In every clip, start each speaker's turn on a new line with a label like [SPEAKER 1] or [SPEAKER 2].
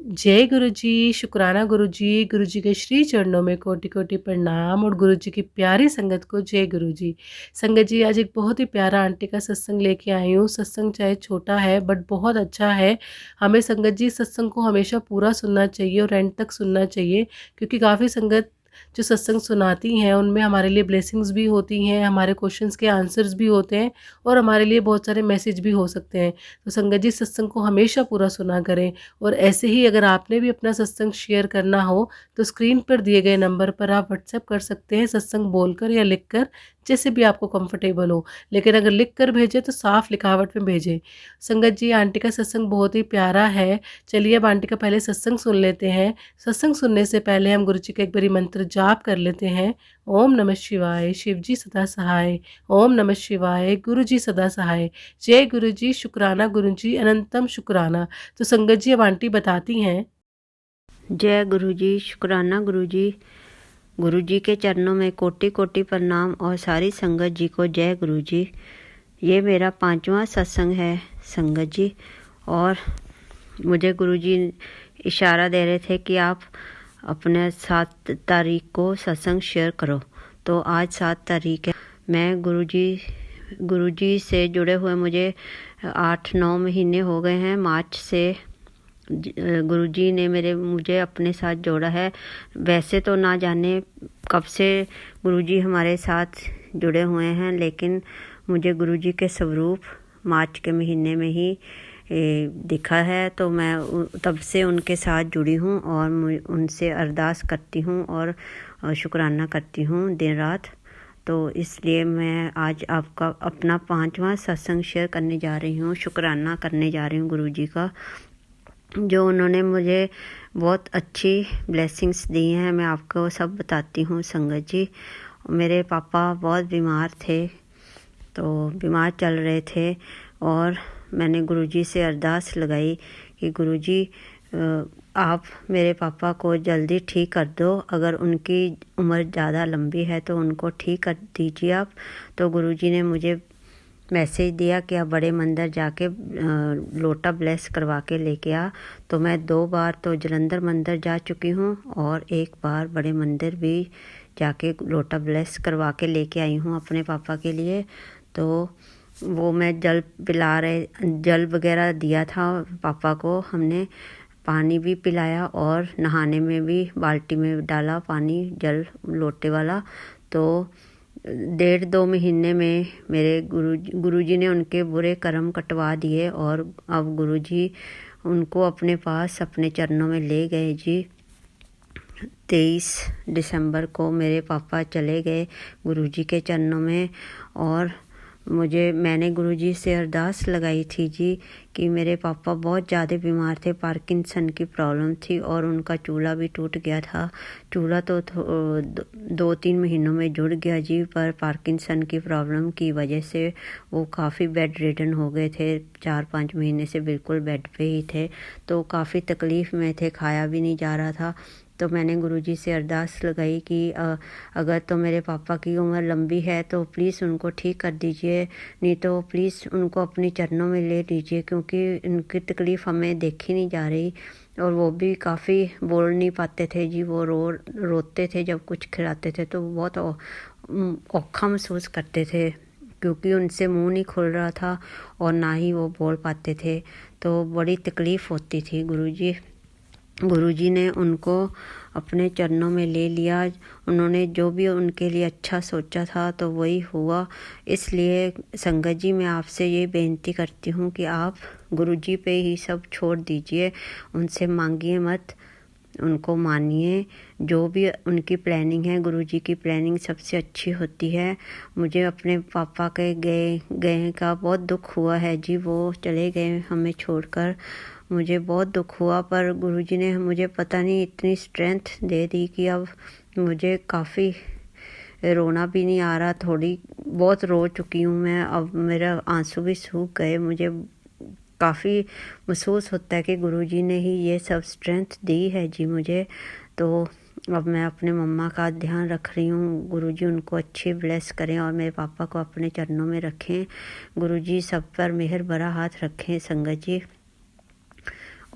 [SPEAKER 1] जय गुरु जी, शुक्राना गुरु जी के श्री चरणों में कोटि-कोटि प्रणाम और गुरु जी की प्यारी संगत को जय गुरु जी। संगत जी, आज एक बहुत ही प्यारा आंटी का सत्संग लेके आई हूँ। सत्संग चाहे छोटा है बट बहुत अच्छा है। हमें संगत जी सत्संग को हमेशा पूरा सुनना चाहिए और एंड तक सुनना चाहिए, क्योंकि काफ़ी संगत जो सत्संग सुनाती हैं उनमें हमारे लिए ब्लेसिंग्स भी होती हैं, हमारे क्वेश्चंस के आंसर्स भी होते हैं और हमारे लिए बहुत सारे मैसेज भी हो सकते हैं। तो संगत जी सत्संग को हमेशा पूरा सुना करें। और ऐसे ही अगर आपने भी अपना सत्संग शेयर करना हो तो स्क्रीन पर दिए गए नंबर पर आप व्हाट्सएप कर सकते हैं, सत्संग बोलकर या लिखकर, जैसे भी आपको कंफर्टेबल हो। लेकिन अगर लिख कर भेजें तो साफ लिखावट में भेजें। संगत जी, आंटी का सत्संग बहुत ही प्यारा है। चलिए अब आंटी का पहले सत्संग सुन लेते हैं। सत्संग सुनने से पहले हम गुरु जी का एक बारी मंत्र जाप कर लेते हैं। ओम नमः शिवाय, शिव जी सदा सहाय। ओम नमः शिवाय, गुरु जी सदा सहाय। जय गुरु जी, शुक्राना गुरु जी, अनंतम शुक्राना। तो संगत जी अब आंटी बताती हैं।
[SPEAKER 2] जय गुरु जी, शुक्राना गुरु जी के चरणों में कोटि कोटि प्रणाम और सारी संगत जी को जय गुरु जी। ये मेरा 5वां सत्संग है संगत जी, और मुझे गुरु जी इशारा दे रहे थे कि आप अपने 7 तारीख को सत्संग शेयर करो। तो आज 7 तारीख है। मैं गुरु जी से जुड़े हुए मुझे 8-9 महीने हो गए हैं। मार्च से गुरुजी ने मुझे अपने साथ जोड़ा है। वैसे तो ना जाने कब से गुरुजी हमारे साथ जुड़े हुए हैं, लेकिन मुझे गुरुजी के स्वरूप मार्च के महीने में ही दिखा है। तो मैं तब से उनके साथ जुड़ी हूँ और उनसे अरदास करती हूँ और शुक्राना करती हूँ दिन रात। तो इसलिए मैं आज आपका अपना 5वां सत्संग शेयर करने जा रही हूँ, शुक्राना करने जा रही हूँ गुरुजी का, जो उन्होंने मुझे बहुत अच्छी ब्लेसिंग्स दी हैं। मैं आपको सब बताती हूँ संगत जी। मेरे पापा बहुत बीमार थे, तो बीमार चल रहे थे और मैंने गुरुजी से अरदास लगाई कि गुरुजी आप मेरे पापा को जल्दी ठीक कर दो। अगर उनकी उम्र ज़्यादा लंबी है तो उनको ठीक कर दीजिए आप। तो गुरुजी ने मुझे मैसेज दिया कि आप बड़े मंदिर जाके लोटा ब्लेस करवा के लेके आ। तो मैं 2 बार तो जलंधर मंदिर जा चुकी हूँ और 1 बार बड़े मंदिर भी जाके लोटा ब्लेस करवा के लेके आई हूँ अपने पापा के लिए। तो वो मैं जल वगैरह दिया था पापा को, हमने पानी भी पिलाया और नहाने में भी बाल्टी में डाला पानी, जल लोटे वाला। तो 1.5-2 महीने में मेरे गुरुजी ने उनके बुरे कर्म कटवा दिए और अब गुरुजी उनको अपने पास अपने चरणों में ले गए जी। 23 दिसंबर को मेरे पापा चले गए गुरुजी के चरणों में। और मैंने गुरुजी से अरदास लगाई थी जी कि मेरे पापा बहुत ज़्यादा बीमार थे, पार्किंसन की प्रॉब्लम थी और उनका चूल्हा भी टूट गया था। चूल्हा तो 2-3 महीनों में जुड़ गया जी, पर पार्किंसन की प्रॉब्लम की वजह से वो काफ़ी बेड रिडन हो गए थे। 4-5 महीने से बिल्कुल बेड पे ही थे, तो काफ़ी तकलीफ़ में थे, खाया भी नहीं जा रहा था। तो मैंने गुरुजी से अरदास लगाई कि अगर तो मेरे पापा की उम्र लंबी है तो प्लीज़ उनको ठीक कर दीजिए, नहीं तो प्लीज़ उनको अपने चरणों में ले लीजिए, क्योंकि इनकी तकलीफ़ हमें देखी नहीं जा रही। और वो भी काफ़ी बोल नहीं पाते थे जी, वो रोते थे जब कुछ खिलाते थे तो बहुत औखा महसूस करते थे, क्योंकि उनसे मुंह नहीं खुल रहा था और ना ही वो बोल पाते थे। तो बड़ी तकलीफ़ होती थी। गुरुजी ने उनको अपने चरणों में ले लिया। उन्होंने जो भी उनके लिए अच्छा सोचा था तो वही हुआ। इसलिए संगत जी, मैं आपसे ये बेनती करती हूँ कि आप गुरुजी पे ही सब छोड़ दीजिए, उनसे मांगिए मत, उनको मानिए। जो भी उनकी प्लानिंग है, गुरुजी की प्लानिंग सबसे अच्छी होती है। मुझे अपने पापा के गए का बहुत दुख हुआ है जी, वो चले गए हमें छोड़कर, मुझे बहुत दुख हुआ। पर गुरुजी ने मुझे पता नहीं इतनी स्ट्रेंथ दे दी कि अब मुझे काफ़ी रोना भी नहीं आ रहा। थोड़ी बहुत रो चुकी हूँ मैं, अब मेरा आंसू भी सूख गए। मुझे काफ़ी महसूस होता है कि गुरुजी ने ही ये सब स्ट्रेंथ दी है जी मुझे। तो अब मैं अपने मम्मा का ध्यान रख रही हूँ। गुरुजी उनको अच्छे ब्लेस करें और मेरे पापा को अपने चरणों में रखें। गुरुजी सब पर मेहर भरा हाथ रखें संगत जी।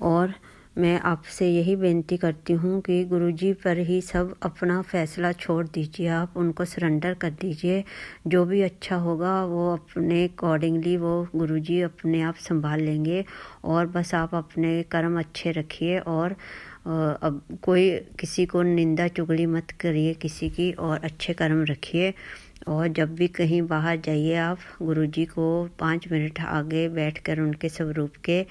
[SPEAKER 2] और मैं आपसे यही बेनती करती हूँ कि गुरुजी पर ही सब अपना फ़ैसला छोड़ दीजिए, आप उनको सरेंडर कर दीजिए। जो भी अच्छा होगा वो अपने अकॉर्डिंगली वो गुरुजी अपने आप संभाल लेंगे। और बस आप अपने कर्म अच्छे रखिए और अब कोई किसी को निंदा चुगली मत करिए किसी की, और अच्छे कर्म रखिए। और जब भी कहीं बाहर जाइए आप गुरुजी को 5 मिनट आगे बैठकर उनके स्वरूप के,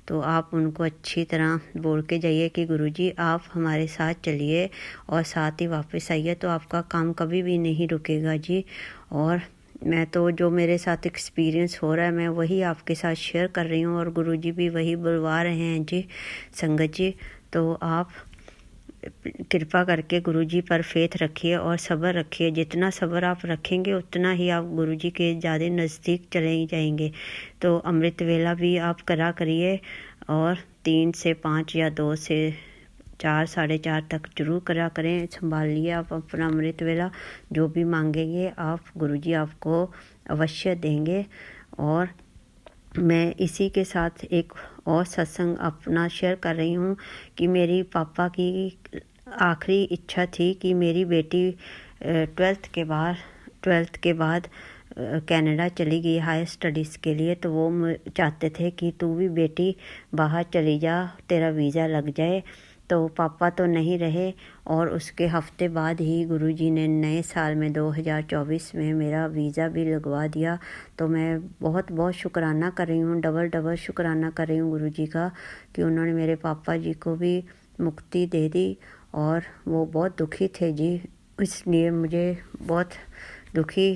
[SPEAKER 2] तो आप उनको अच्छी तरह बोल के जाइए कि गुरुजी आप हमारे साथ चलिए और साथ ही वापस आइए, तो आपका काम कभी भी नहीं रुकेगा जी। और मैं तो जो मेरे साथ एक्सपीरियंस हो रहा है मैं वही आपके साथ शेयर कर रही हूँ, और गुरुजी भी वही बुलवा रहे हैं जी संगत जी। तो आप कृपा करके गुरुजी पर फेथ रखिए और सब्र रखिए। जितना सब्र आप रखेंगे उतना ही आप गुरुजी के ज़्यादा नज़दीक चले जाएंगे। तो अमृत वेला भी आप करा करिए, और 3 से 5 या 2 से 4 साढ़े 4 तक जरूर करा करें। संभाल लिए आप अपना अमृत वेला, जो भी मांगेंगे आप गुरुजी आपको अवश्य देंगे। और मैं इसी के साथ एक और सत्संग अपना शेयर कर रही हूँ कि मेरी पापा की आखिरी इच्छा थी कि मेरी बेटी 12th के बाद कनाडा चली गई हायर स्टडीज़ के लिए। तो वो चाहते थे कि तू भी बेटी बाहर चली जा, तेरा वीज़ा लग जाए। तो पापा तो नहीं रहे, और उसके हफ्ते बाद ही गुरुजी ने नए साल में 2024 में मेरा वीज़ा भी लगवा दिया। तो मैं बहुत बहुत शुक्राना कर रही हूँ, डबल शुक्राना कर रही हूँ गुरुजी का कि उन्होंने मेरे पापा जी को भी मुक्ति दे दी। और वो बहुत दुखी थे जी, इसलिए मुझे बहुत दुखी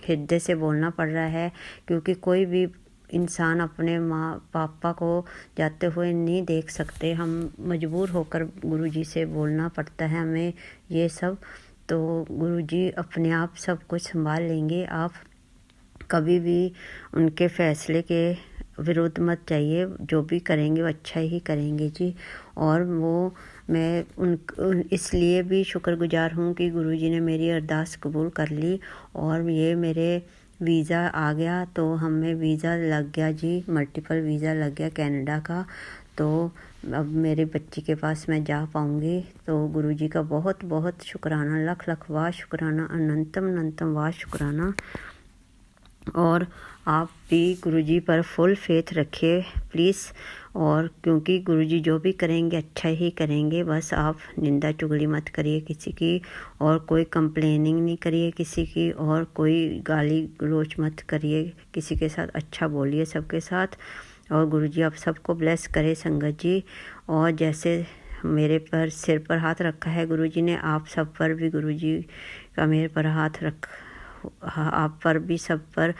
[SPEAKER 2] हृदय से बोलना पड़ रहा है, क्योंकि कोई भी इंसान अपने माँ पापा को जाते हुए नहीं देख सकते। हम मजबूर होकर गुरुजी से बोलना पड़ता है हमें ये सब। तो गुरुजी अपने आप सब कुछ संभाल लेंगे। आप कभी भी उनके फैसले के विरुद्ध मत जाइए, जो भी करेंगे वो अच्छा ही करेंगे जी। और वो मैं इसलिए भी शुक्रगुजार हूँ कि गुरुजी ने मेरी अरदास कबूल कर ली, और ये मेरे वीज़ा आ गया। तो हमें वीज़ा लग गया जी, मल्टीपल वीज़ा लग गया कनाडा का। तो अब मेरे बच्ची के पास मैं जा पाऊँगी। तो गुरुजी का बहुत बहुत शुक्राना, लख लख वाह शुक्राना, अनंतम अनंतम वाह शुक्राना। और आप भी गुरुजी पर फुल फेथ रखिए प्लीज़। और क्योंकि गुरुजी जो भी करेंगे अच्छा ही करेंगे। बस आप निंदा चुगली मत करिए किसी की, और कोई कंप्लेनिंग नहीं करिए किसी की, और कोई गाली गलौज मत करिए किसी के साथ, अच्छा बोलिए सबके साथ। और गुरुजी आप सबको ब्लेस करे संगत जी। और जैसे मेरे पर सिर पर हाथ रखा है गुरुजी ने, आप सब पर भी गुरुजी का मेरे पर हाथ आप पर भी, सब पर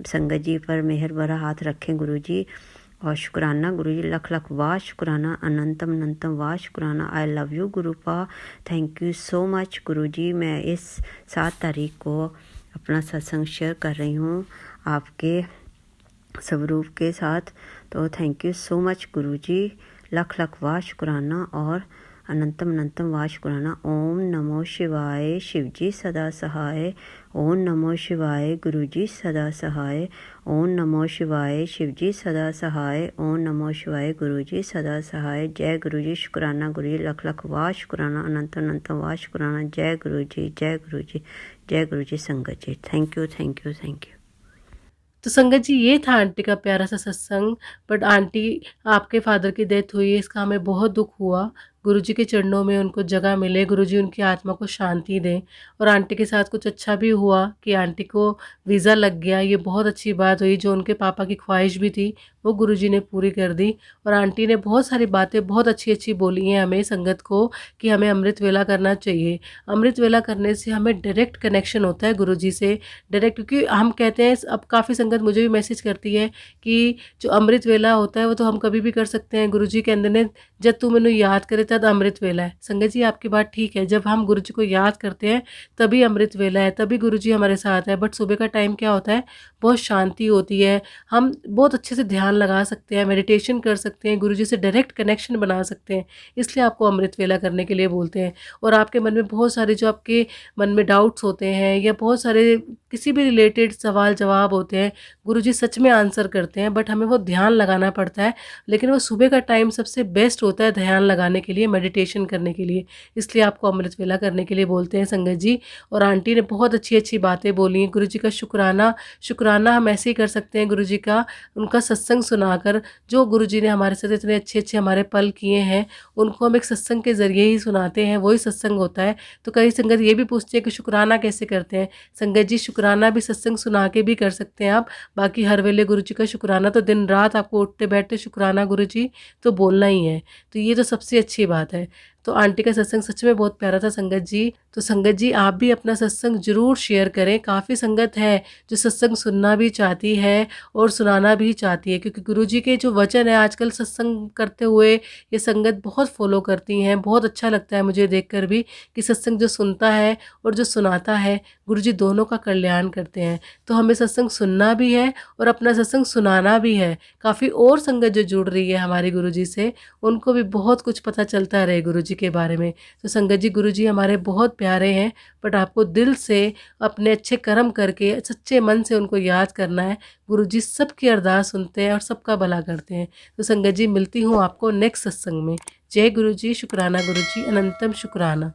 [SPEAKER 2] संगत जी पर मेहर भरा हाथ रखें गुरुजी। और शुक्राना गुरुजी, लख लख वाह शुक्राना, अनंतम अनंतम वाह शुक्राना। आई लव यू गुरुपा, थैंक यू सो मच गुरुजी। मैं इस 7 तारीख को अपना सत्संग शेयर कर रही हूँ आपके स्वरूप के साथ। तो थैंक यू सो मच गुरुजी, लख लख वाह शुक्राना और अनंतम अनंतम वाह शुक्राना। ओम नमो शिवाय, शिवजी सदा सहाय। ओम नमो शिवाय, गुरुजी सदा सहाय। ओम नमो शिवाय, शिवजी सदा सहाय। ओम नमो शिवाय, गुरुजी सदा सहाय। जय गुरुजी, शुक्राना गुरुजी, लख लख वाह शुक्राना, अनंतम अनंतम वाह शुक्राना। जय गुरुजी, जय गुरुजी, जय गुरुजी संगत जी। Thank you thank you thank you.
[SPEAKER 1] तो संगत जी ये था आंटी का प्यारा सा सत्संग। बट आंटी आपके फादर की डेथ हुई है, इसका हमें बहुत दुख हुआ। गुरुजी के चरणों में उनको जगह मिले, गुरुजी उनकी आत्मा को शांति दें। और आंटी के साथ कुछ अच्छा भी हुआ कि आंटी को वीज़ा लग गया, ये बहुत अच्छी बात हुई। जो उनके पापा की ख्वाहिश भी थी वो गुरुजी ने पूरी कर दी। और आंटी ने बहुत सारी बातें बहुत अच्छी अच्छी बोली हैं हमें संगत को कि हमें अमृत वेला करना चाहिए। अमृत वेला करने से हमें डायरेक्ट कनेक्शन होता है गुरुजी से, डायरेक्ट। क्योंकि हम कहते हैं, अब काफ़ी संगत मुझे भी मैसेज करती है कि जो अमृत वेला होता है वो तो हम कभी भी कर सकते हैं। गुरुजी कहते ने जब तू मैनू याद करे बाद अमृत वेला है। संगत जी आपकी बात ठीक है, जब हम गुरु जी को याद करते हैं तभी अमृत वेला है, तभी गुरु जी हमारे साथ है। बट सुबह का टाइम क्या होता है, बहुत शांति होती है, हम बहुत अच्छे से ध्यान लगा सकते हैं, मेडिटेशन कर सकते हैं, गुरु जी से डायरेक्ट कनेक्शन बना सकते हैं। इसलिए आपको अमृत वेला करने के लिए बोलते हैं। और आपके मन में बहुत सारे जो आपके मन में डाउट्स होते हैं या बहुत सारे किसी भी रिलेटेड सवाल जवाब होते हैं, गुरुजी सच में आंसर करते हैं, बट हमें वो ध्यान लगाना पड़ता है। लेकिन वो सुबह का टाइम सबसे बेस्ट होता है ध्यान लगाने के लिए, मेडिटेशन करने के लिए। इसलिए आपको अमृत वेला करने के लिए बोलते हैं संगत जी। और आंटी ने बहुत अच्छी अच्छी बातें बोली हैं। गुरुजी का शुक्राना हम ऐसे ही कर सकते हैं, गुरुजी का उनका सत्संग सुनाकर। जो गुरुजी ने हमारे साथ इतने अच्छे अच्छे हमारे पल किए हैं, उनको हम एक सत्संग के ज़रिए ही सुनाते हैं, वही सत्संग होता है। तो कई संगत ये भी पूछते हैं कि शुक्राना कैसे करते हैं। संगत जी शुक्राना भी सत्संग सुना के भी कर सकते हैं आप। बाकी हर वेले गुरु जी का शुक्राना तो दिन रात आपको उठते बैठते शुक्राना गुरु जी तो बोलना ही है। तो ये तो सबसे अच्छी बात है। तो आंटी का सत्संग सच में बहुत प्यारा था संगत जी। तो संगत जी आप भी अपना सत्संग जरूर शेयर करें। काफ़ी संगत है जो सत्संग सुनना भी चाहती है और सुनाना भी चाहती है, क्योंकि गुरु जी के जो वचन है आजकल सत्संग करते हुए ये संगत बहुत फॉलो करती हैं। बहुत अच्छा लगता है मुझे देखकर भी कि सत्संग जो सुनता है और जो सुनाता है, गुरु जी दोनों का कल्याण करते हैं। तो हमें सत्संग सुनना भी है और अपना सत्संग सुनाना भी है। काफ़ी और संगत जो जुड़ रही है हमारे गुरु जी से, उनको भी बहुत कुछ पता चलता रहे गुरु जी के बारे में। तो संगत जी गुरु जी हमारे बहुत प्यारे हैं, बट आपको दिल से अपने अच्छे कर्म करके सच्चे मन से उनको याद करना है। गुरु जी सबकी अरदास सुनते हैं और सबका भला करते हैं। तो संगत जी मिलती हूँ आपको नेक्स्ट सत्संग में। जय गुरु जी, शुक्राना गुरु जी, अनंतम शुक्राना।